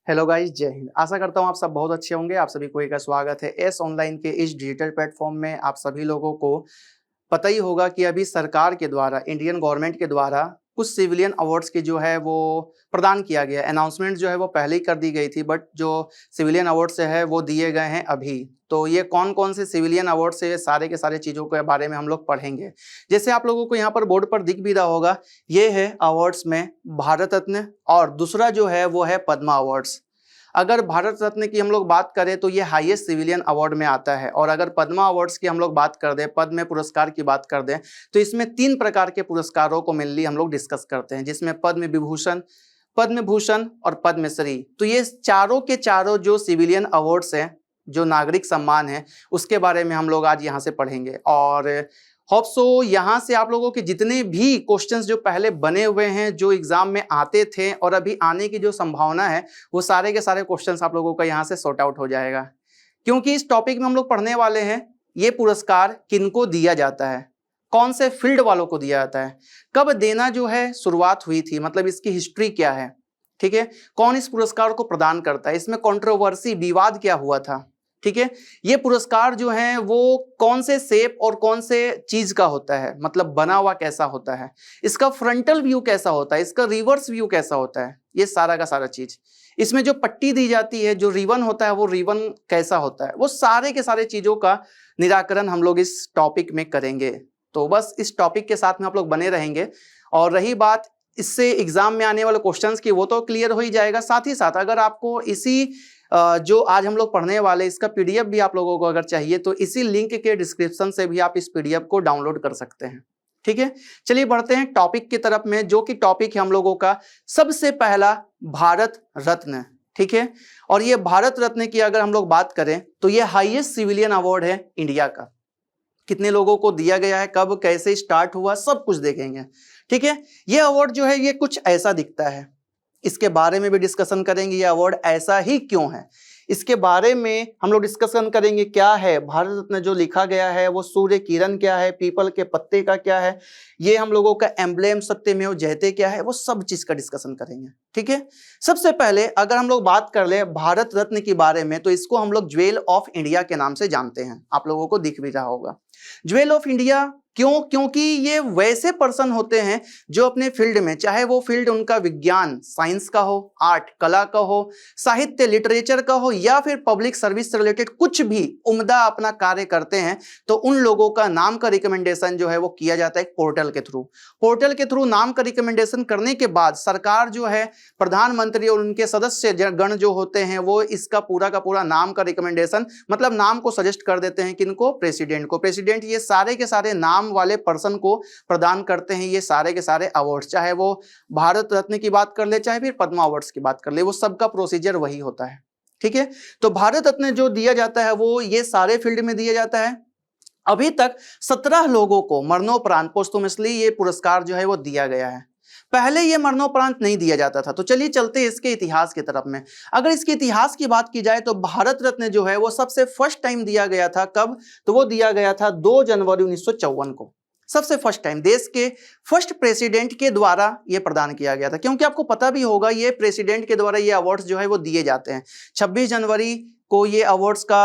Hello guys, जय हिंद। आशा करता हूँ आप सब बहुत अच्छे होंगे। आप सभी को एक स्वागत है एस ऑनलाइन के इस डिजिटल प्लेटफॉर्म में। आप सभी लोगों को पता ही होगा कि अभी सरकार के द्वारा, इंडियन गवर्नमेंट के द्वारा कुछ सिविलियन अवार्ड्स की जो है वो प्रदान किया गया। अनाउंसमेंट जो है वो पहले ही कर दी गई थी, बट जो सिविलियन अवार्ड्स है वो दिए गए हैं अभी। तो ये कौन कौन से सिविलियन अवार्ड्स है, सारे के सारे चीज़ों के बारे में हम लोग पढ़ेंगे। जैसे आप लोगों को यहाँ पर बोर्ड पर दिख भी रहा होगा, ये है अवार्ड्स में भारत रत्न, और दूसरा जो है वो है पद्मा अवार्ड्स। अगर भारत रत्न की हम लोग बात करें तो ये हाईएस्ट सिविलियन अवार्ड में आता है, और अगर पद्मा अवार्ड्स की हम लोग बात कर दें, पद्म पुरस्कार की बात कर दें, तो इसमें 3 प्रकार के पुरस्कारों को मेनली हम लोग डिस्कस करते हैं, जिसमें पद्म विभूषण, पद्म भूषण और पद्मश्री। तो ये चारों के चारों जो सिविलियन अवार्ड्स हैं, जो नागरिक सम्मान है, उसके बारे में हम लोग आज यहाँ से पढ़ेंगे। और होप सो यहाँ से आप लोगों के जितने भी क्वेश्चंस जो पहले बने हुए हैं, जो एग्जाम में आते थे और अभी आने की जो संभावना है, वो सारे के सारे क्वेश्चंस आप लोगों का यहाँ से सॉर्ट आउट हो जाएगा। क्योंकि इस टॉपिक में हम लोग पढ़ने वाले हैं ये पुरस्कार किनको दिया जाता है, कौन से फील्ड वालों को दिया जाता है, कब देना जो है शुरुआत हुई थी, मतलब इसकी हिस्ट्री क्या है, ठीक है, कौन इस पुरस्कार को प्रदान करता है, इसमें कंट्रोवर्सी, विवाद क्या हुआ था, ठीक है, ये पुरस्कार जो है वो कौन से शेप और कौन से चीज का होता है, मतलब बना हुआ कैसा होता है, इसका फ्रंटल व्यू कैसा होता है, इसका रिवर्स व्यू कैसा होता है, ये सारा का सारा चीज। इसमें जो पट्टी दी जाती है, जो रिबन होता है, वो रिबन कैसा होता है, वो सारे के सारे चीजों का निराकरण हम लोग इस टॉपिक में करेंगे। तो बस इस टॉपिक के साथ में आप लोग बने रहेंगे। और रही बात इससे एग्जाम में आने वाले क्वेश्चंस की, वो तो क्लियर हो ही जाएगा। साथ ही साथ अगर आपको इसी जो आज हम लोग पढ़ने वाले, इसका पीडीएफ भी आप लोगों को अगर चाहिए तो इसी लिंक के डिस्क्रिप्शन से भी आप इस पीडीएफ को डाउनलोड कर सकते हैं, ठीक है। चलिए बढ़ते हैं टॉपिक की तरफ में, जो कि टॉपिक है हम लोगों का सबसे पहला भारत रत्न, ठीक है। और ये भारत रत्न की अगर हम लोग बात करें तो ये हाईएस्ट सिविलियन अवार्ड है इंडिया का। कितने लोगों को दिया गया है, कब कैसे स्टार्ट हुआ, सब कुछ देखेंगे, ठीक है। ये अवार्ड जो है ये कुछ ऐसा दिखता है, इसके बारे में भी डिस्कशन करेंगे। ये अवार्ड ऐसा ही क्यों है, इसके बारे में हम लोग डिस्कशन करेंगे। क्या है भारत रत्न जो लिखा गया है, वो सूर्य किरण क्या है, पीपल के पत्ते का क्या है, ये हम लोगों का एम्ब्लेम सत्यमेव जयते क्या है, वो सब चीज का डिस्कशन करेंगे, ठीक है। सबसे पहले अगर हम लोग बात कर ले भारत रत्न के बारे में, तो इसको हम लोग ज्वेल ऑफ इंडिया के नाम से जानते हैं। आप लोगों को दिख भी रहा होगा ज्वेल ऑफ इंडिया। क्यों? क्योंकि ये वैसे पर्सन होते हैं जो अपने फील्ड में, चाहे वो फील्ड उनका विज्ञान साइंस का हो, आर्ट कला का हो, साहित्य लिटरेचर का हो, या फिर पब्लिक सर्विस से रिलेटेड कुछ भी उम्दा अपना कार्य करते हैं, तो उन लोगों का नाम का रिकमेंडेशन जो है वो किया जाता है एक पोर्टल के थ्रू। पोर्टल के थ्रू नाम का रिकमेंडेशन करने के बाद सरकार जो है, प्रधानमंत्री और उनके सदस्य गण जो होते हैं, वो इसका पूरा का पूरा नाम का रिकमेंडेशन, मतलब नाम को सजेस्ट कर देते हैं। किनको? प्रेसिडेंट को। प्रेसिडेंट ये सारे के सारे नाम वाले पर्सन को प्रदान करते हैं ये सारे के सारे अवार्ड्स। चाहे वो भारत रत्न की बात कर ले, चाहे फिर पद्मा अवार्ड्स की बात कर ले, वो सबका प्रोसीजर वही होता है, ठीक है। तो भारत रत्न जो दिया जाता है वो ये सारे फील्ड में दिया जाता है। अभी तक 17 लोगों को मरणोपरांत पोस्टुमसली ये पुरस्कार जो है वो दिया गया है। पहले ये मरणोपरांत नहीं दिया जाता था। तो चलिए चलते हैं इसके इतिहास की तरफ में। अगर इसके इतिहास की बात की जाए तो भारत रत्न जो है वो सबसे फर्स्ट टाइम दिया गया था। कब? तो वो दिया गया था 2 जनवरी 1954 को। सबसे फर्स्ट टाइम देश के फर्स्ट प्रेसिडेंट के द्वारा ये प्रदान किया गया था। क्योंकि आपको पता भी होगा ये प्रेसिडेंट के द्वारा ये अवार्ड्स जो है वो दिए जाते हैं। 26 जनवरी को ये अवार्ड्स का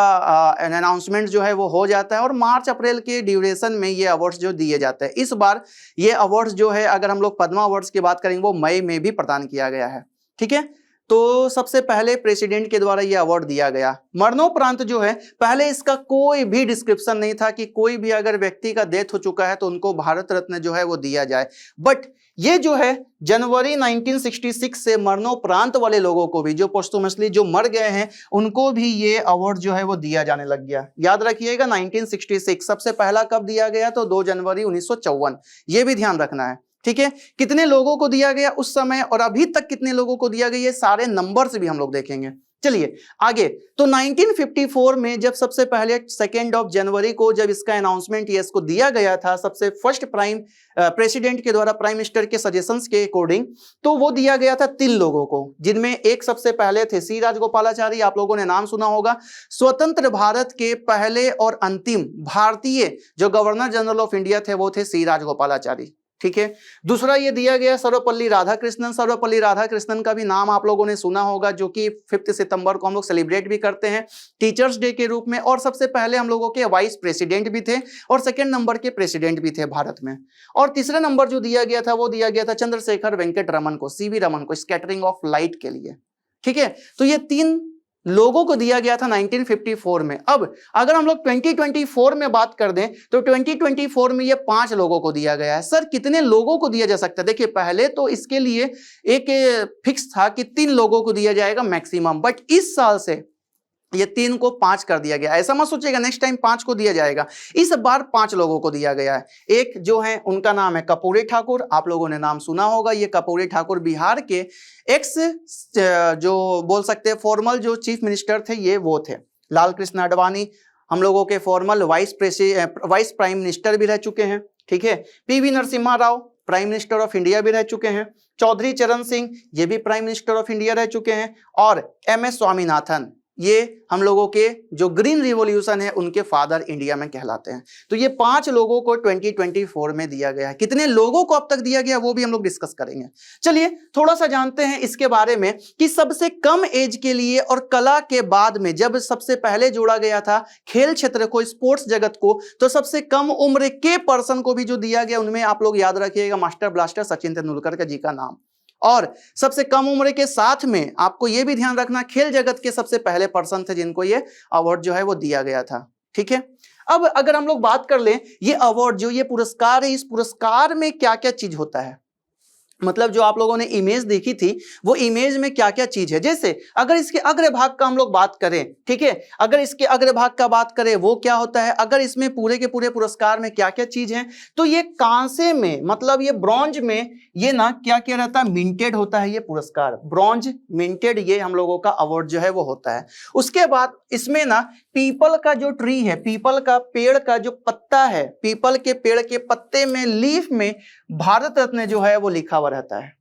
अनाउंसमेंट जो है वो हो जाता है, और मार्च अप्रैल के ड्यूरेशन में ये अवार्ड्स जो दिए जाते हैं। इस बार ये अवार्ड्स जो है, अगर हम लोग पद्मा अवार्ड्स की बात करेंगे, वो मई में भी प्रदान किया गया है, ठीक है। तो सबसे पहले प्रेसिडेंट के द्वारा ये अवार्ड दिया गया। मरणोपरांत जो है, पहले इसका कोई भी डिस्क्रिप्शन नहीं था कि कोई भी अगर व्यक्ति का डेथ हो चुका है तो उनको भारत रत्न जो है वो दिया जाए। बट ये जो है जनवरी 1966 से मरणोपरांत वाले लोगों को भी, जो पोस्टुमसली जो मर गए हैं, उनको भी ये अवार्ड जो है वो दिया जाने लग गया। याद रखिएगा 1966 सबसे पहला कब दिया गया? तो 2 जनवरी 1954। ये भी ध्यान रखना है, ठीक है। कितने लोगों को दिया गया उस समय और अभी तक कितने लोगों को दिया गया, ये सारे नंबर्स भी हम लोग देखेंगे। चलिए आगे। तो 1954 में जब सबसे पहले 2 जनवरी को जब इसका अनाउंसमेंट इसको दिया गया था, सबसे फर्स्ट प्रेसिडेंट के द्वारा, प्राइम मिनिस्टर के सजेशंस के अकॉर्डिंग, तो वो दिया गया था 3 लोगों को, जिनमें एक सबसे पहले थे सी राजगोपालाचारी। आप लोगों ने नाम सुना होगा। स्वतंत्र भारत के पहले और अंतिम भारतीय जो गवर्नर जनरल ऑफ इंडिया थे वो थे सी राजगोपालाचारी, ठीक है। दूसरा ये दिया गया सर्वपल्ली राधाकृष्णन। सर्वपल्ली राधाकृष्णन का भी नाम आप लोगों ने सुना होगा, जो कि 5 सितंबर को हम लोग सेलिब्रेट भी करते हैं टीचर्स डे के रूप में, और सबसे पहले हम लोगों के वाइस प्रेसिडेंट भी थे और सेकंड नंबर के प्रेसिडेंट भी थे भारत में। और तीसरा नंबर जो दिया गया था वो दिया गया था चंद्रशेखर वेंकट रमन को, सीवी रमन को, स्कैटरिंग ऑफ लाइट के लिए। ठीक है, तो ये 3 लोगों को दिया गया था 1954 में। अब अगर हम लोग 2024 में बात कर दें तो 2024 में ये 5 लोगों को दिया गया है। सर कितने लोगों को दिया जा सकता है? देखिए पहले तो इसके लिए एक फिक्स था कि 3 लोगों को दिया जाएगा मैक्सिमम, बट इस साल से ये 3 को 5 कर दिया गया। ऐसा मत सोचिएगा नेक्स्ट टाइम 5 को दिया जाएगा, इस बार 5 लोगों को दिया गया है। एक जो है उनका नाम है कर्पूरी ठाकुर, आप लोगों ने नाम सुना होगा। ये कर्पूरी ठाकुर बिहार के एक्स जो बोल सकते हैं फॉर्मल जो चीफ मिनिस्टर थे, ये वो थे। लाल कृष्ण आडवाणी हम लोगों के फॉर्मल वाइस प्राइम मिनिस्टर भी रह चुके हैं। ठीक है, PV Narasimha Rao prime minister of India भी रह चुके हैं। चौधरी चरण सिंह ये भी प्राइम मिनिस्टर ऑफ इंडिया रह चुके हैं। और MS स्वामीनाथन ये हम लोगों के जो ग्रीन रिवॉल्यूशन है उनके फादर इंडिया में कहलाते हैं। तो ये 5 लोगों को 2024 में दिया गया है। कितने लोगों को अब तक दिया गया वो भी हम लोग डिस्कस करेंगे। चलिए थोड़ा सा जानते हैं इसके बारे में कि सबसे कम एज के लिए और कला के बाद में जब सबसे पहले जोड़ा गया था खेल क्षेत्र को, स्पोर्ट्स जगत को, तो सबसे कम उम्र के पर्सन को भी जो दिया गया उनमें आप लोग याद रखिएगा मास्टर ब्लास्टर सचिन तेंदुलकर जी का नाम। और सबसे कम उम्र के साथ में आपको यह भी ध्यान रखना खेल जगत के सबसे पहले पर्सन थे जिनको ये अवार्ड जो है वो दिया गया था। ठीक है, अब अगर हम लोग बात कर लें ये अवार्ड जो ये पुरस्कार है, इस पुरस्कार में क्या क्या चीज होता है, मतलब जो आप लोगों ने इमेज देखी थी वो इमेज में क्या क्या चीज है। जैसे अगर इसके अग्रभाग का हम लोग बात करें, ठीक है, अगर इसके अग्रभाग का बात करें वो क्या होता है, अगर इसमें पूरे के पूरे पुरस्कार में क्या क्या चीज है, तो ये कांसे में मतलब ये ब्रॉन्ज में ये ना क्या क्या रहता है, मिंटेड होता है ये पुरस्कार, ब्रॉन्ज मिंटेड ये हम लोगों का अवार्ड जो है वो होता है। उसके बाद इसमें ना पीपल का जो ट्री है, पीपल का पेड़ का जो पत्ता है, पीपल के पेड़ के पत्ते में लीफ में भारत रत्न जो है वो लिखा हुआ रहता है।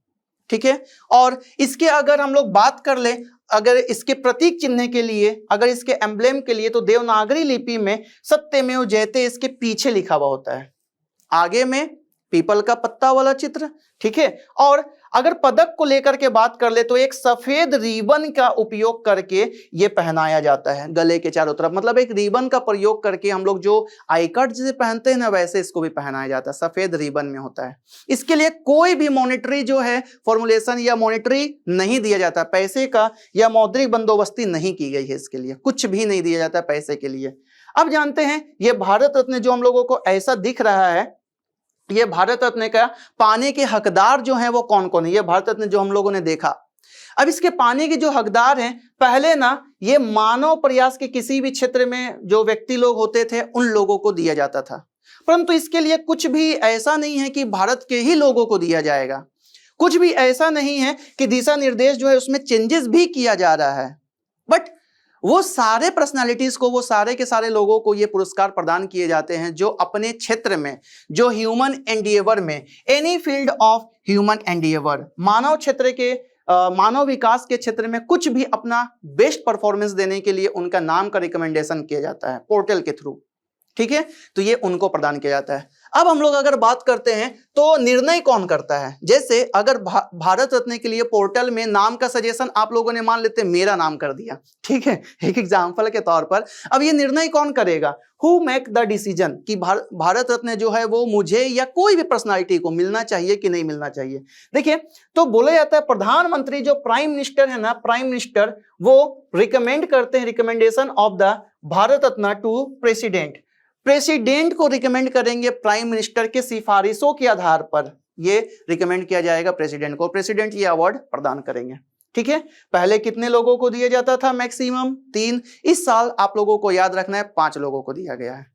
ठीक है, और इसके अगर हम लोग बात कर ले, अगर इसके प्रतीक चिन्ह के लिए, अगर इसके एम्ब्लेम के लिए, तो देवनागरी लिपि में सत्यमेव जयते इसके पीछे लिखा हुआ होता है, आगे में पीपल का पत्ता वाला चित्र। ठीक है, और अगर पदक को लेकर के बात कर ले तो एक सफेद रिबन का उपयोग करके ये पहनाया जाता है गले के चारों तरफ, मतलब एक रिबन का प्रयोग करके हम लोग जो आई कार्ड जैसे पहनते हैं ना वैसे इसको भी पहनाया जाता है, सफेद रिबन में होता है। इसके लिए कोई भी मॉनेटरी जो है फॉर्मुलेशन या मॉनेटरी नहीं दिया जाता, पैसे का या मौद्रिक बंदोबस्ती नहीं की गई है, इसके लिए कुछ भी नहीं दिया जाता पैसे के लिए। अब जानते हैं ये भारत रत्न जो हम लोगों को ऐसा दिख रहा है, ये भारत रत्न का पाने के हकदार जो हैं वो कौन कौन है, ये भारत रत्न जो हम लोगों ने देखा। अब इसके पाने के जो हकदार हैं, पहले ना ये मानव प्रयास के किसी भी क्षेत्र में जो व्यक्ति लोग होते थे उन लोगों को दिया जाता था, परंतु इसके लिए कुछ भी ऐसा नहीं है कि भारत के ही लोगों को दिया जाएगा, कुछ भी ऐसा नहीं है कि दिशा निर्देश जो है उसमें चेंजेस भी किया जा रहा है, बट वो सारे पर्सनालिटीज को, वो सारे के सारे लोगों को ये पुरस्कार प्रदान किए जाते हैं जो अपने क्षेत्र में, जो ह्यूमन एंडिएवर में, एनी फील्ड ऑफ ह्यूमन एंडिएवर, मानव क्षेत्र के मानव विकास के क्षेत्र में कुछ भी अपना बेस्ट परफॉर्मेंस देने के लिए उनका नाम का रिकमेंडेशन किया जाता है पोर्टल के थ्रू। ठीक है, तो ये उनको प्रदान किया जाता है। अब हम लोग अगर बात करते हैं तो निर्णय कौन करता है, जैसे अगर भारत रत्न के लिए पोर्टल में नाम का सजेशन आप लोगों ने मान लेते मेरा नाम कर दिया, ठीक है, एक एग्जांपल के तौर पर, अब ये निर्णय कौन करेगा, हु मेक द डिसीजन कि भारत रत्न जो है वो मुझे या कोई भी पर्सनालिटी को मिलना चाहिए कि नहीं मिलना चाहिए। देखिए तो बोला जाता है प्रधानमंत्री जो प्राइम मिनिस्टर है ना, प्राइम मिनिस्टर वो रिकमेंड करते हैं, recommendation of the Bharat Ratna to president, president को रिकमेंड करेंगे प्राइम मिनिस्टर के सिफारिशों के आधार पर ये रिकमेंड किया जाएगा प्रेसिडेंट को, प्रेसिडेंट ये अवार्ड प्रदान करेंगे। ठीक है, पहले कितने लोगों को दिया जाता था, मैक्सिमम 3, इस साल आप लोगों को याद रखना है 5 लोगों को दिया गया है।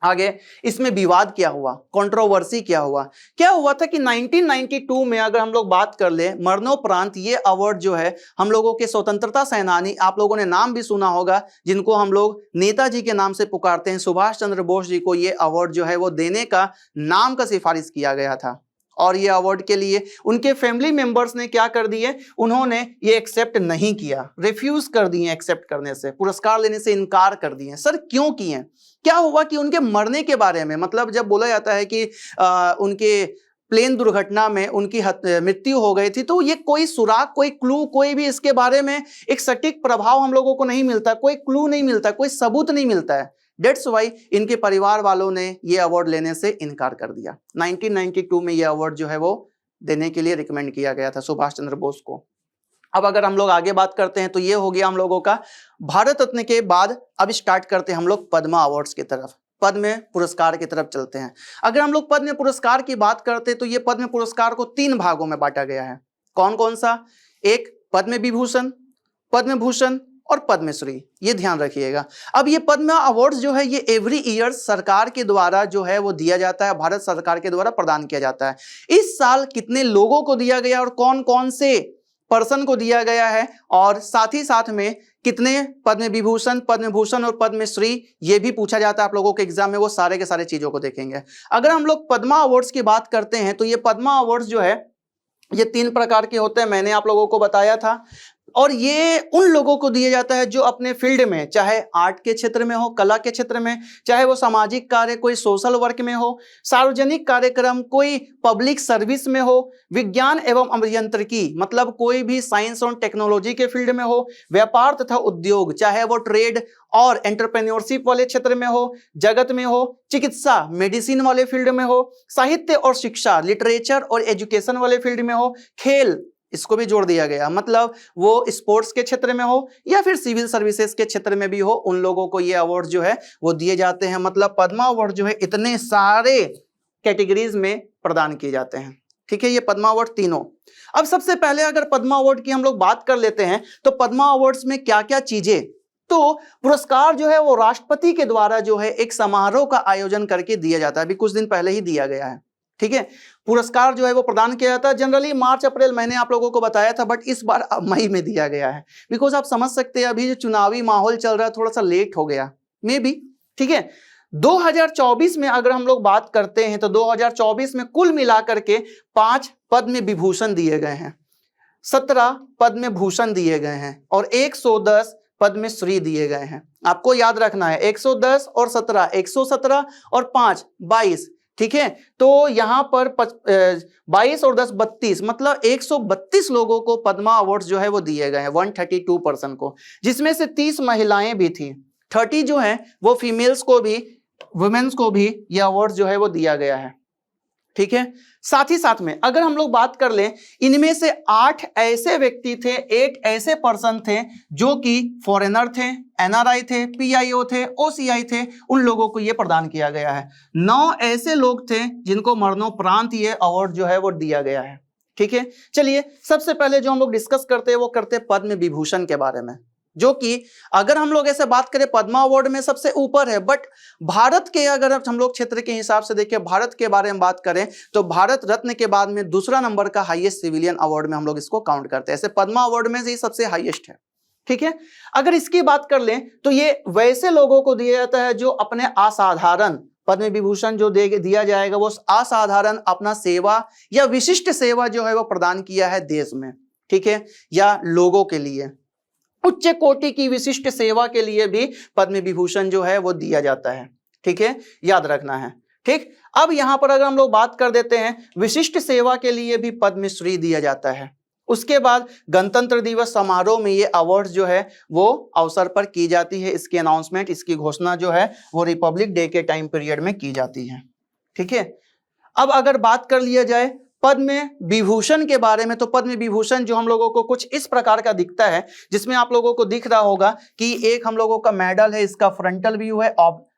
आगे इसमें विवाद क्या हुआ, कंट्रोवर्सी क्या हुआ था कि 1992 में अगर हम लोग बात कर ले, मरणोपरांत ये अवार्ड जो है हम लोगों के स्वतंत्रता सेनानी, आप लोगों ने नाम भी सुना होगा, जिनको हम लोग नेताजी के नाम से पुकारते हैं, सुभाष चंद्र बोस जी को ये अवार्ड जो है वो देने का नाम का सिफारिश किया गया था। और ये अवार्ड के लिए उनके फैमिली मेंबर्स ने क्या कर दिए, उन्होंने ये एक्सेप्ट नहीं किया, रिफ्यूज कर दिए एक्सेप्ट करने से, पुरस्कार लेने से इनकार कर दिए। सर क्यों किए, क्या हुआ कि उनके मरने के बारे में, मतलब जब बोला जाता है कि उनके प्लेन दुर्घटना में उनकी मृत्यु हो गई थी, तो ये कोई सुराग, कोई क्लू, कोई भी इसके बारे में एक सटीक प्रभाव हम लोगों को नहीं मिलता, कोई क्लू नहीं मिलता, कोई सबूत नहीं मिलता है। डेट्स वाई इनके परिवार वालों ने ये अवार्ड लेने से इनकार कर दिया। 1992 में ये अवार्ड जो है वो देने के लिए रिकमेंड किया गया था सुभाष चंद्र बोस को। अब अगर हम लोग आगे बात करते हैं तो ये हो गया हम लोगों का भारत रत्न के बाद। अब स्टार्ट करते हैं हम लोग पद्मा अवार्ड्स की तरफ, पद्म पुरस्कार की तरफ चलते हैं। अगर हम लोग पद्म पुरस्कार की बात करते हैं तो ये पद्म पुरस्कार को 3 भागों में बांटा गया है। कौन कौन सा? एक पद्म विभूषण, पद्म भूषण और पद्मश्री, ये ध्यान रखिएगा। अब ये पद्म अवार्ड्स जो है ये एवरी ईयर सरकार के द्वारा जो है वो दिया जाता है, भारत सरकार के द्वारा प्रदान किया जाता है। इस साल कितने लोगों को दिया गया और कौन कौन से पर्सन को दिया गया है, और साथ ही साथ में कितने पद्म विभूषण, पद्म भूषण और पद्मश्री, ये भी पूछा जाता है आप लोगों के एग्जाम में, वो सारे के सारे चीजों को देखेंगे। अगर हम लोग पद्मा अवार्ड्स की बात करते हैं तो ये पद्मा अवार्ड्स जो है ये 3 प्रकार के होते हैं, मैंने आप लोगों को बताया था। और ये उन लोगों को दिया जाता है जो अपने फील्ड में, चाहे आर्ट के क्षेत्र में हो, कला के क्षेत्र में, चाहे वो सामाजिक कार्य, कोई सोशल वर्क में हो, सार्वजनिक कार्यक्रम, कोई पब्लिक सर्विस में हो, विज्ञान एवं अभियांत्रिकी मतलब कोई भी साइंस और टेक्नोलॉजी के फील्ड में हो, व्यापार तथा उद्योग, चाहे वो ट्रेड और एंटरप्रेन्योरशिप वाले क्षेत्र में हो, जगत में हो, चिकित्सा मेडिसिन वाले फील्ड में हो, साहित्य और शिक्षा लिटरेचर और एजुकेशन वाले फील्ड में हो, खेल, इसको भी जोड़ दिया गया, मतलब वो स्पोर्ट्स के क्षेत्र में हो या फिर सिविल सर्विसेज के क्षेत्र में भी हो, उन लोगों को ये अवार्ड जो है वो दिए जाते हैं। मतलब पद्मा अवार्ड जो है इतने सारे कैटेगरीज में प्रदान किए जाते हैं। ठीक है, ये पद्मा अवार्ड तीनों। अब सबसे पहले अगर पद्मा अवार्ड की हम लोग बात कर लेते हैं तो पद्मा अवार्ड्स में क्या क्या चीजें, तो पुरस्कार जो है वो राष्ट्रपति के द्वारा जो है एक समारोह का आयोजन करके दिया जाता है। अभी कुछ दिन पहले ही दिया गया है। ठीक है, पुरस्कार जो है वो प्रदान किया जाता है जनरली मार्च अप्रैल महीने, आप लोगों को बताया था, बट इस बार मई में दिया गया है। बिकॉज आप समझ सकते हैं अभी जो चुनावी माहौल चल रहा है थोड़ा सा लेट हो गया मे बी। ठीक है, 2024 में अगर हम लोग बात करते हैं तो 2024 में कुल मिलाकर के 5 पद्म विभूषण दिए गए हैं, 17 पद्म भूषण दिए गए हैं और 110 पद्मश्री दिए गए हैं। आपको याद रखना है 110 और 17, 117 और 5 22। ठीक है, तो यहां पर 22 और 10 32, मतलब 132 लोगों को पद्मा अवार्ड्स जो है वो दिए गए हैं, 132 पर्सन को, जिसमें से 30 महिलाएं भी थी, 30 जो है वो फीमेल्स को भी, वुमेन्स को भी ये अवार्ड जो है वो दिया गया है। ठीक है, साथ ही साथ में अगर हम लोग बात कर लें, इनमें से 8 ऐसे व्यक्ति थे, 8 ऐसे पर्सन थे जो कि फॉरेनर थे, एनआरआई थे, पीआईओ थे, ओसीआई थे, उन लोगों को ये प्रदान किया गया है। 9 ऐसे लोग थे जिनको मरणोपरांत ये अवार्ड जो है वो दिया गया है। ठीक है, चलिए सबसे पहले जो हम लोग डिस्कस करते हैं वो करते हैं पद्म विभूषण के बारे में, जो कि अगर हम लोग ऐसे बात करें पद्मा अवार्ड में सबसे ऊपर है, बट भारत के अगर हम लोग क्षेत्र के हिसाब से देखें, भारत के बारे में बात करें तो भारत रत्न के बाद में दूसरा नंबर का हाईएस्ट सिविलियन अवार्ड में हम लोग इसको काउंट करते हैं। ऐसे पद्मा अवार्ड में से सबसे हाईएस्ट है। ठीक है, अगर इसकी बात कर लें तो ये वैसे लोगों को दिया जाता है जो अपने असाधारण, पद्म विभूषण जो दिया जाएगा वो असाधारण अपना सेवा या विशिष्ट सेवा जो है वो प्रदान किया है देश में। ठीक है, या लोगों के लिए उच्च कोटि की विशिष्ट सेवा के लिए भी पद्म विभूषण जो है वो दिया जाता है। ठीक है, याद रखना है। ठीक, अब यहां पर अगर हम लोग बात कर देते हैं, विशिष्ट सेवा के लिए भी पद्मश्री दिया जाता है। उसके बाद गणतंत्र दिवस समारोह में ये अवार्ड जो है वो अवसर पर की जाती है। इसकी अनाउंसमेंट, इसकी घोषणा जो है वो रिपब्लिक डे के टाइम पीरियड में की जाती है। ठीक है, अब अगर बात कर लिया जाए पद्म विभूषण के बारे में, तो पद्म विभूषण जो हम लोगों को कुछ इस प्रकार का दिखता है, जिसमें आप लोगों को दिख रहा होगा कि एक हम लोगों का मेडल है, इसका फ्रंटल व्यू है,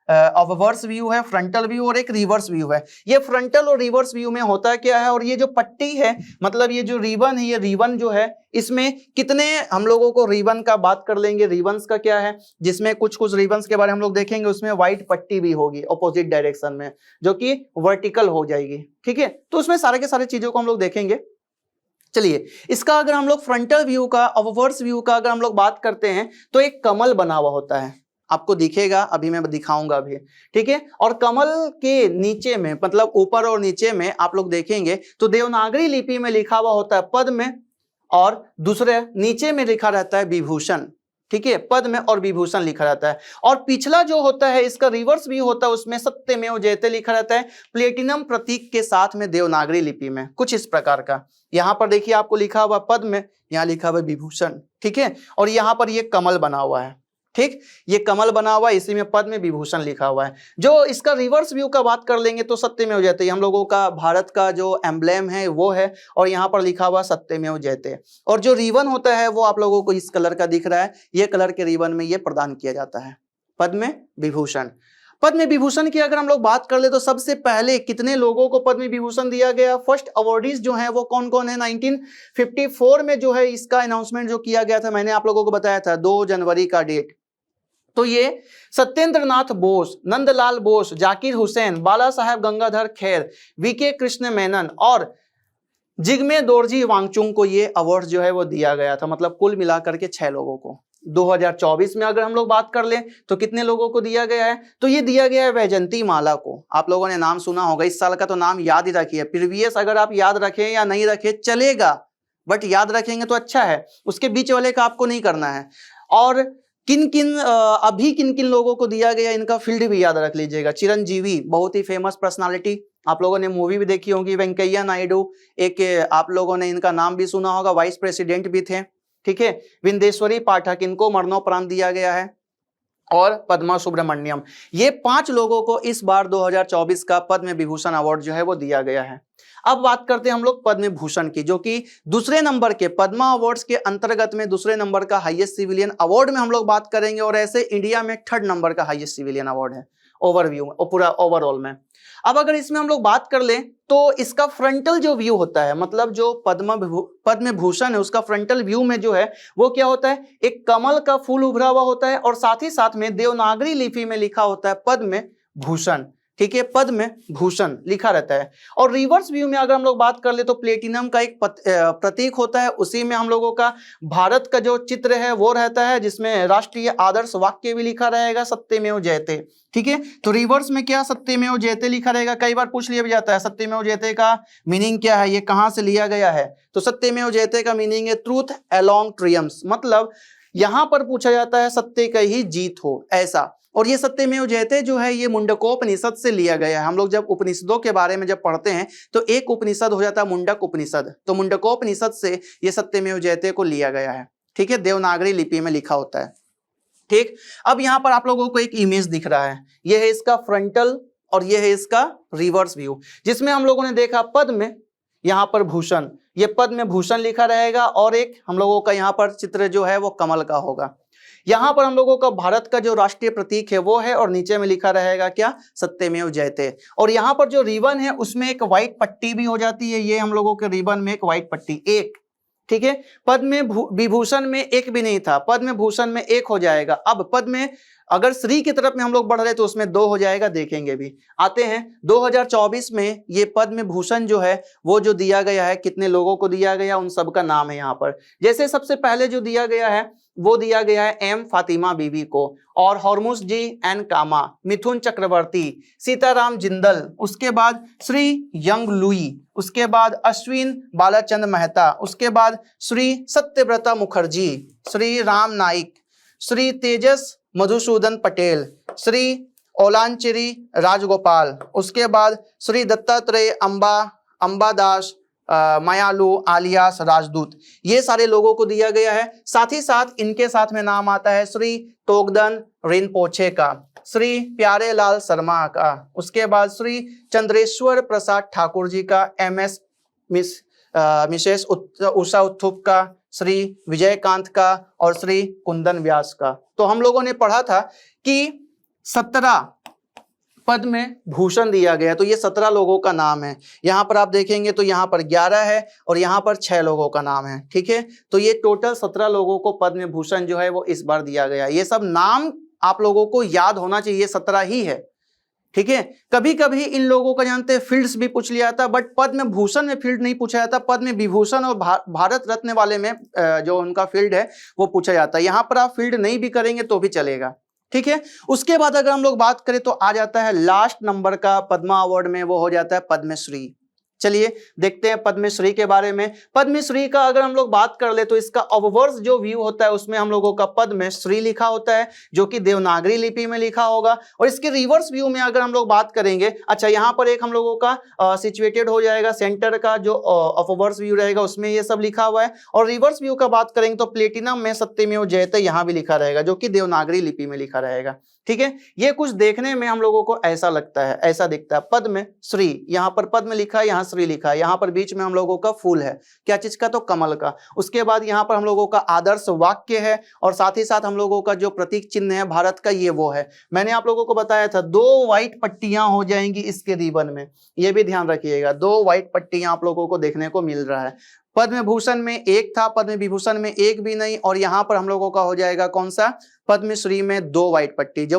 ऑब्वर्स व्यू है, फ्रंटल व्यू और एक रिवर्स व्यू है। ये फ्रंटल और रिवर्स व्यू में होता क्या है, और ये जो पट्टी है, मतलब ये जो रिबन है, ये रिबन जो है इसमें कितने हम लोगों को रिबन का बात कर लेंगे। रिबन्स का क्या है, जिसमें कुछ कुछ रिबन्स के बारे में हम लोग देखेंगे, उसमें व्हाइट पट्टी भी होगी अपोजिट डायरेक्शन में, जो कि वर्टिकल हो जाएगी। ठीक है, तो उसमें सारे के सारे चीजों को हम लोग देखेंगे। चलिए, इसका अगर हम लोग फ्रंटल व्यू का, ऑब्वर्स व्यू का अगर हम लोग बात करते हैं तो एक कमल बना हुआ होता है, आपको दिखेगा, अभी मैं दिखाऊंगा अभी। ठीक है, और कमल के नीचे में, मतलब ऊपर और नीचे में आप लोग देखेंगे तो देवनागरी लिपि में लिखा हुआ होता है पद्म, और दूसरे नीचे में लिखा रहता है विभूषण। ठीक है, पद्म और विभूषण लिखा रहता है। और पिछला जो होता है इसका रिवर्स भी होता है, उसमें सत्यमेव जयते लिखा रहता है प्लेटिनम प्रतीक के साथ में देवनागरी लिपि में, कुछ इस प्रकार का। यहां पर देखिए आपको लिखा हुआ पद्म, यहाँ लिखा हुआ विभूषण, ठीक है, और यहाँ पर ये कमल बना हुआ है, ठीक, ये कमल बना हुआ है, इसी में पद्म विभूषण लिखा हुआ है। जो इसका रिवर्स व्यू का बात कर लेंगे तो सत्यमेव जयते, हम लोगों का भारत का जो एम्ब्लेम है वो है, और यहाँ पर लिखा हुआ सत्यमेव जयते। और जो रिबन होता है वो आप लोगों को इस कलर का दिख रहा है, ये कलर के रिबन में ये प्रदान किया जाता है पद्म विभूषण। पद्म विभूषण की अगर हम लोग बात कर ले तो सबसे पहले कितने लोगों को पद्म विभूषण दिया गया, फर्स्ट अवार्डीज जो हैं वो कौन कौन है। 1954 में जो है इसका अनाउंसमेंट जो किया गया था, मैंने आप लोगों को बताया था 2 जनवरी का डेट। तो ये सत्येंद्र नाथ बोस, नंदलाल बोस, जाकिर हुसैन, बाला साहेब गंगाधर खैर, वीके कृष्ण मेनन और जिग्मे दोरजी वांगचुक को ये अवार्ड जो है वो दिया गया था। मतलब कुल मिलाकर के 6 लोगों को। 2024 में अगर हम लोग बात कर लें तो कितने लोगों को दिया गया है, तो ये दिया गया है वैजयंती माला को। आप लोगों ने नाम सुना होगा, इस साल का तो नाम याद ही रखिए। प्रीवियस अगर आप याद रखें या नहीं रखें चलेगा, बट याद रखेंगे तो अच्छा है, उसके बीच वाले का आपको नहीं करना है। और किन किन लोगों को दिया गया, इनका फील्ड भी याद रख लीजिएगा। चिरंजीवी, बहुत ही फेमस पर्सनालिटी, आप लोगों ने मूवी भी देखी होगी। वेंकैया नायडू, एक आप लोगों ने इनका नाम भी सुना होगा, वाइस प्रेसिडेंट भी थे, ठीक है। विंदेश्वरी पाठक, इनको मरणोपरांत दिया गया है। और पद्मा सुब्रमण्यम, ये 5 लोगों को इस बार 2024 का पद्म विभूषण अवार्ड जो है वो दिया गया है। अब बात करते हैं हम लोग पद्म भूषण की, जो कि दूसरे नंबर के पद्मा अवार्ड्स के अंतर्गत में दूसरे नंबर का हाईएस्ट सिविलियन अवार्ड में हम लोग बात करेंगे। और ऐसे इंडिया में 3rd नंबर का हाईएस्ट सिविलियन अवार्ड है ओवरव्यू और पूरा ओवरऑल में। अब अगर इसमें हम लोग बात कर लें तो इसका फ्रंटल जो व्यू होता है, मतलब जो पद्म भूषण है उसका फ्रंटल व्यू में जो है वो क्या होता है, एक कमल का फूल उभरा हुआ होता है और साथ ही साथ में देवनागरी लिपि में लिखा होता है पद्म भूषण, ठीक है, पद्म भूषण लिखा रहता है। और रिवर्स व्यू में अगर हम लोग बात कर ले तो प्लेटिनम का एक प्रतीक होता है, उसी में हम लोगों का भारत का जो चित्र है वो रहता है, जिसमें राष्ट्रीय आदर्श वाक्य भी लिखा रहेगा सत्यमेव जयते, ठीक है। तो रिवर्स में क्या सत्यमेव जयते लिखा रहेगा। कई बार पूछ लिया भी जाता है सत्यमेव जयते का मीनिंग क्या है, ये कहां से लिया गया है। तो सत्यमेव जयते का मीनिंग है ट्रूथ अलोंग ट्रियम्स, मतलब यहां पर पूछा जाता है सत्य का ही जीत हो, ऐसा। और ये सत्यमेव जयते जो है ये मुंडकोपनिषद से लिया गया है। हम लोग जब उपनिषदों के बारे में जब पढ़ते हैं तो एक उपनिषद हो जाता है मुंडक उपनिषद, तो मुंडकोपनिषद से ये सत्यमेव जयते को लिया गया है, ठीक है। देवनागरी लिपि में लिखा होता है, ठीक। अब यहाँ पर आप लोगों को एक इमेज दिख रहा है, ये है इसका फ्रंटल और ये है इसका रिवर्स व्यू, जिसमें हम लोगों ने देखा पद्म, यहाँ पर भूषण, ये पद्म भूषण लिखा रहेगा और एक हम लोगों का यहाँ पर चित्र जो है वो कमल का होगा। यहाँ पर हम लोगों का भारत का जो राष्ट्रीय प्रतीक है वो है और नीचे में लिखा रहेगा क्या, सत्यमेव जयते। और यहाँ पर जो रिबन है उसमें एक व्हाइट पट्टी भी हो जाती है, ये हम लोगों के रिबन में एक व्हाइट पट्टी, एक, ठीक है। पद्म विभूषण में एक भी नहीं था, पद्म भूषण में एक हो जाएगा। अब पद्म अगर श्री की तरफ में हम लोग बढ़ रहे तो उसमें 2 हो जाएगा, देखेंगे भी। आते हैं 2024 में ये पद्म भूषण जो है वो जो दिया गया है, कितने लोगों को दिया गया, उन सबका नाम है यहाँ पर। जैसे सबसे पहले जो दिया गया है वो दिया गया है एम फातिमा बीवी को, और हॉर्मुस जी एन कामा, मिथुन चक्रवर्ती, सीताराम जिंदल, उसके बाद श्री यंग लुई, उसके बाद अश्विन बालाचंद मेहता, उसके बाद श्री सत्यव्रता मुखर्जी, श्री राम नाइक, श्री तेजस मधुसूदन पटेल, श्री ओलांचेरी राजगोपाल, उसके बाद श्री दत्तात्रेय अंबादास मायालू आलियास राजदूत, ये सारे लोगों को दिया गया है। साथ ही साथ इनके साथ में नाम आता है श्री टोगदन रिनपोछे का, श्री प्यारे लाल शर्मा का, उसके बाद श्री चंद्रेश्वर प्रसाद ठाकुर जी का, MS मिसेस उषा उत्थुप का, श्री विजयकांत का और श्री कुंदन व्यास का। तो हम लोगों ने पढ़ा था कि 17 पद्म भूषण दिया गया, तो ये 17 लोगों का नाम है। यहाँ पर आप देखेंगे तो यहाँ पर 11 है और यहाँ पर 6 लोगों का नाम है, ठीक है। तो ये टोटल 17 लोगों को पद्म भूषण जो है वो इस बार दिया गया। ये सब नाम आप लोगों को याद होना चाहिए, 17 ही है, ठीक है। कभी कभी इन लोगों का जानते हैं फील्ड्स भी पूछ लिया था, बट पद्म भूषण में फील्ड नहीं पूछा जाता, पद्म विभूषण और भारत रत्न वाले में जो उनका फील्ड है वो पूछा जाता है। यहाँ पर आप फील्ड नहीं भी करेंगे तो भी चलेगा, ठीक है। उसके बाद अगर हम लोग बात करें तो आ जाता है लास्ट नंबर का पद्मा अवार्ड में, वो हो जाता है पद्मश्री। चलिए देखते हैं पद्मश्री के बारे में। पद्मश्री का अगर हम लोग बात कर ले तो इसका अववर्स जो व्यू होता है उसमें हम लोगों का पद्मश्री लिखा होता है, जो कि देवनागरी लिपि में लिखा होगा। और इसके रिवर्स व्यू में अगर हम लोग बात करेंगे, अच्छा यहाँ पर एक हम लोगों का सिचुएटेड हो जाएगा, सेंटर का जो अववर्स व्यू रहेगा उसमें ये सब लिखा हुआ है। और रिवर्स व्यू का बात करेंगे तो प्लेटिनम में सत्यमेव जयते यहाँ भी लिखा रहेगा, जो कि देवनागरी लिपि में लिखा रहेगा। ठीक है, ये कुछ देखने में हम लोगों को ऐसा लगता है, ऐसा दिखता है। पद्मश्री, यहाँ पर पद्म लिखा है, यहाँ श्री लिखा है, यहाँ पर बीच में हम लोगों का फूल है, क्या चीज का, तो कमल का। उसके बाद यहाँ पर हम लोगों का आदर्श वाक्य है, और साथ ही साथ हम लोगों का जो प्रतीक चिन्ह है भारत का, ये वो है। मैंने आप लोगों को बताया था 2 व्हाइट पट्टियां हो जाएंगी इसके रिबन में, ये भी ध्यान रखिएगा। 2 व्हाइट पट्टियां आप लोगों को देखने को मिल रहा है। पद्म भूषण में 1 था, पद्म विभूषण में 1 भी नहीं, और यहाँ पर हम लोगों का हो जाएगा कौन सा, पद्मश्री में 2 व्हाइट पट्टी। जो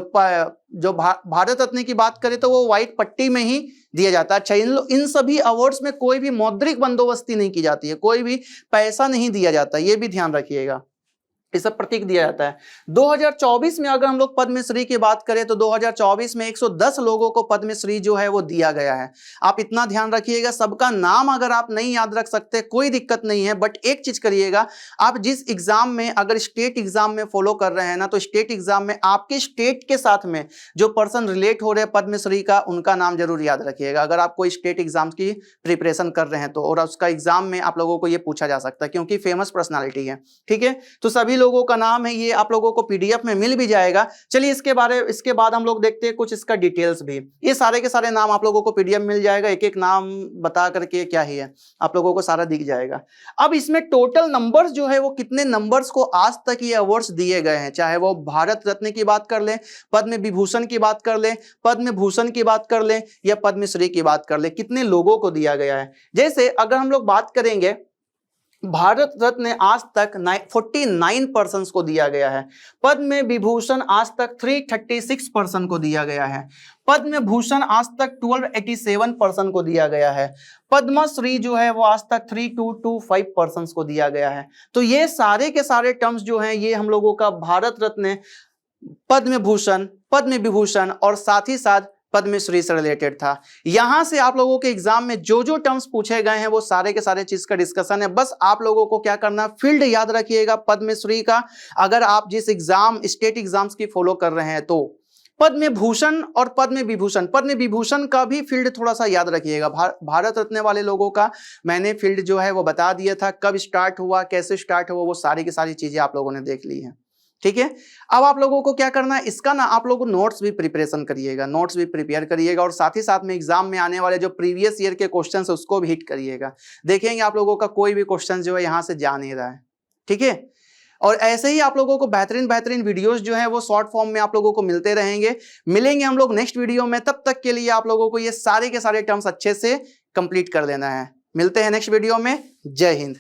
भारत रत्न की बात करें तो वो व्हाइट पट्टी में ही दिया जाता है। अच्छा, इन सभी अवार्ड्स में कोई भी मौद्रिक बंदोबस्ती नहीं की जाती है, कोई भी पैसा नहीं दिया जाता, ये भी ध्यान रखिएगा, ये सब प्रतीक दिया जाता है। 2024 में अगर हम लोग पद्मश्री की बात करें तो 2024 में 110 लोगों को पद्मश्री जो है वो दिया गया है। आप इतना ध्यान रखिएगा, सबका नाम अगर आप नहीं याद रख सकते कोई दिक्कत नहीं है, बट एक चीज करिएगा, आप जिस एग्जाम में अगर स्टेट एग्जाम में फॉलो कर रहे हैं ना, तो स्टेट एग्जाम में आपके स्टेट के साथ में जो पर्सन रिलेट हो रहे हैं पद्मश्री का, उनका नाम जरूर याद रखिएगा। अगर आप कोई स्टेट एग्जाम की प्रिपरेशन कर रहे हैं तो, और उसका एग्जाम में आप लोगों को ये पूछा जा सकता है, क्योंकि फेमस पर्सनैलिटी है। ठीक है, तो सभी लोगों का नाम है, ये आप लोगों को पीडीएफ में मिल भी जाएगा। चलिए इसके बाद हम लोग देखते हैं कुछ इसका डिटेल्स भी। ये सारे के सारे नाम आप लोगों को पीडीएफ मिल जाएगा, एक एक नाम बता करके क्या ही है, आप लोगों को सारा दिख जाएगा। अब इसमें टोटल नंबर्स जो है वो कितने नंबर्स को आज तक ये अवार्ड्स दिए गए हैं, चाहे वो भारत रत्न की बात कर ले, पद्म विभूषण की बात कर ले, पद्म भूषण की बात कर ले, या पद्मश्री की बात कर ले, कितने लोगों को दिया गया है। जैसे अगर हम लोग बात करेंगे, भारत रत्न आज तक 49 पर्सन को दिया गया है। पद्म विभूषण आज तक 336 पर्सन को दिया गया है। पद्म भूषण आज तक 1287 पर्सन को दिया गया है। पद्मश्री जो है वो आज तक 3225 पर्सन को दिया गया है। तो ये सारे के सारे टर्म्स जो हैं ये हम लोगों का भारत रत्न, पद्म भूषण, पद्म विभूषण और साथ ही साथ पद्मश्री से रिलेटेड था। यहां से आप लोगों के एग्जाम में जो जो टर्म्स पूछे गए हैं वो सारे के सारे चीज का डिस्कशन है। बस आप लोगों को क्या करना, फील्ड याद रखिएगा पद्मश्री का। अगर आप जिस एग्जाम, स्टेट एग्जाम्स की फॉलो कर रहे हैं तो पद्म भूषण और पद्म विभूषण का भी फील्ड थोड़ा सा याद रखिएगा। भारत रत्न वाले लोगों का मैंने फील्ड जो है वो बता दिया था, कब स्टार्ट हुआ, कैसे स्टार्ट हुआ, वो सारी की सारी चीजें आप लोगों ने देख ली है। ठीक है, अब आप लोगों को क्या करना है, इसका ना आप लोगों नोट्स भी प्रिपरेशन करिएगा, नोट्स भी प्रिपेयर करिएगा, और साथ ही साथ में एग्जाम में आने वाले जो प्रीवियस ईयर के क्वेश्चंस है उसको भी हिट करिएगा। देखेंगे आप लोगों का कोई भी क्वेश्चन जो है यहाँ से जा नहीं रहा है। ठीक है, और ऐसे ही आप लोगों को बेहतरीन वीडियोस जो है वो शॉर्ट फॉर्म में आप लोगों को मिलते रहेंगे। मिलेंगे हम लोग नेक्स्ट वीडियो में, तब तक के लिए आप लोगों को ये सारे के सारे टर्म्स अच्छे से कंप्लीट कर लेना है। मिलते हैं नेक्स्ट वीडियो में। जय हिंद।